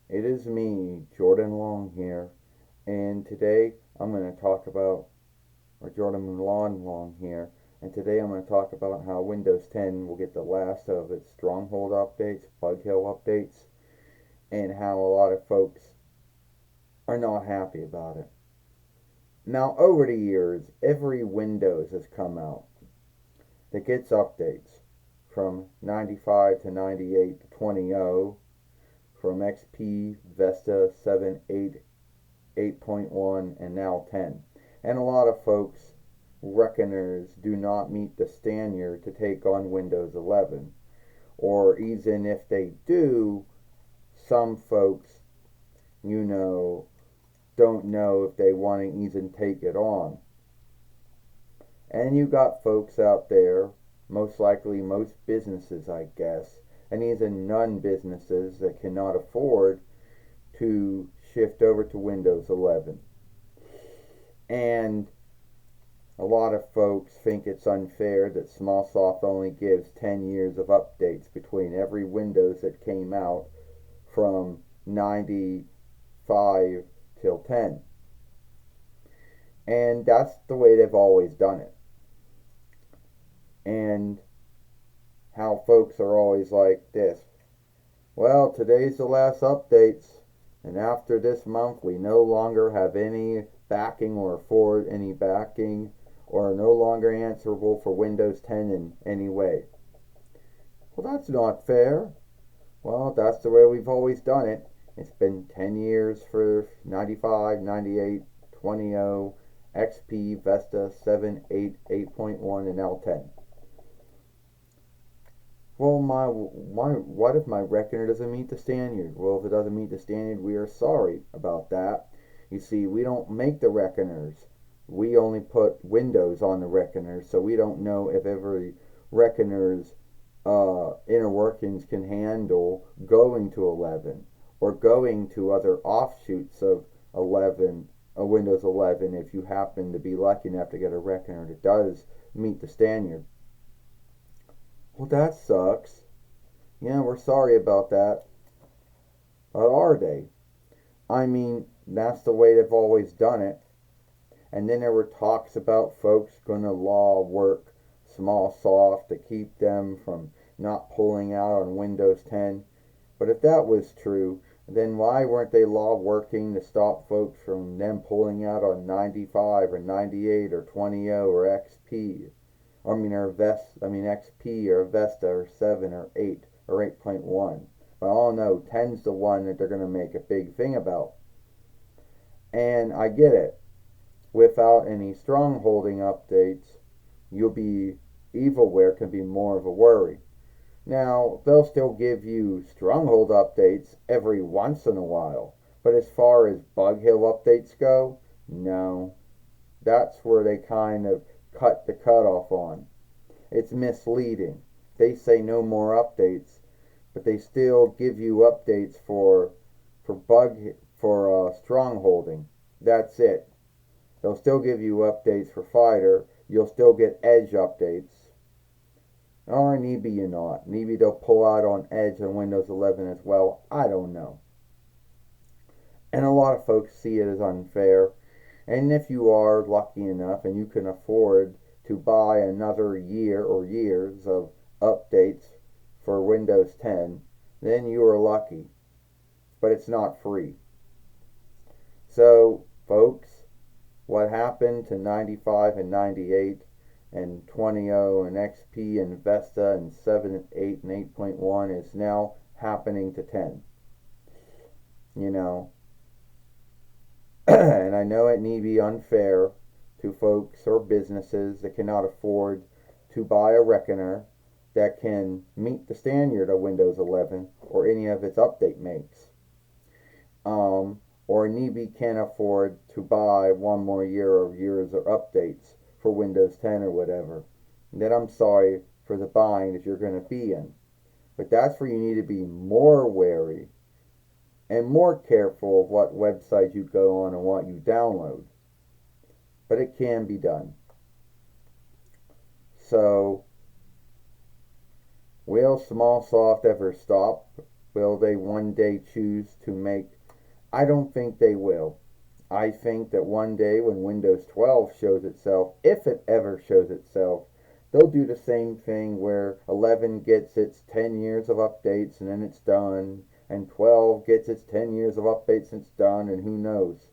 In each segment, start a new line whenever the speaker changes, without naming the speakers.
It is me, Jordan Long here, and today I'm going to talk about, or Jordan Long here, and today I'm going to talk about how Windows 10 will get the last of its Stronghold updates, Bug Hill updates, and how a lot of folks are not happy about it. Now, over the years, every Windows has come out that gets updates from 95 to 98 to 20.0, from XP, Vista 7, 8, 8.1, and now 10. And a lot of folks, reckoners, do not meet the standard to take on Windows 11. Or even if they do, some folks, don't know if they want to even take it on. And you got folks out there, most likely most businesses, I guess, and even non-businesses that cannot afford to shift over to Windows 11. And a lot of folks think it's unfair that Smallsoft only gives 10 years of updates between every Windows that came out from 95 till 10. And that's the way they've always done it. And how folks are always like this. Well, today's the last updates, and after this month we no longer have any backing or afford any backing, or are no longer answerable for Windows 10 in any way. Well, that's not fair. Well, that's the way we've always done it. It's been 10 years for 95, 98, 20.0, XP, Vesta, 7, 8, 8.1, and now 10. Well, what if my reckoner doesn't meet the standard? Well, if it doesn't meet the standard, we are sorry about that. You see, we don't make the reckoners. We only put Windows on the reckoners, so we don't know if every reckoner's inner workings can handle going to 11 or going to other offshoots of 11, Windows 11, if you happen to be lucky enough to get a reckoner that does meet the standard. Well, that sucks. Yeah, we're sorry about that. But are they? I mean, that's the way they've always done it. And then there were talks about folks going to law work Smallsoft to keep them from not pulling out on Windows 10. But if that was true, then why weren't they law working to stop folks from them pulling out on 95 or 98 or 20.0 or XP? XP or Vesta or 7 or 8 or 8.1. But all know 10's the one that they're going to make a big thing about. And I get it. Without any strongholding updates, Evilware can be more of a worry. Now, they'll still give you stronghold updates every once in a while, but as far as Bug Hill updates go, no. That's where they kind of cut the cutoff on. It's misleading. They say no more updates, but they still give you updates for strongholding. That's it. They'll still give you updates for Fighter. You'll still get Edge updates. Or maybe you're not. Maybe they'll pull out on Edge on Windows 11 as well. I don't know. And a lot of folks see it as unfair. And if you are lucky enough and you can afford to buy another year or years of updates for Windows 10, then you are lucky. But it's not free. So, folks, what happened to 95 and 98 and 20.0 and XP and Vesta and 7 and 8 and 8.1 is now happening to 10. And I know it may be unfair to folks or businesses that cannot afford to buy a reckoner that can meet the standard of Windows 11 or any of its update makes. Or maybe can't afford to buy one more year or years of updates for Windows 10 or whatever. Then I'm sorry for the bind that you're going to be in. But that's where you need to be more wary and more careful of what websites you go on and what you download. But it can be done. So, will Smallsoft ever stop Will they one day choose to make? I don't think they will. I think that one day when Windows 12 shows itself, if it ever shows itself, they'll do the same thing where 11 gets its 10 years of updates and then it's done, and 12 gets its 10 years of updates and it's done, and who knows.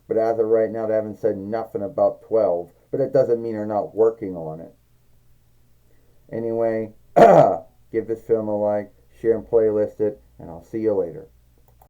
But as of right now, they haven't said nothing about 12, but it doesn't mean they're not working on it. Anyway, give this film a like, share and playlist it, and I'll see you later.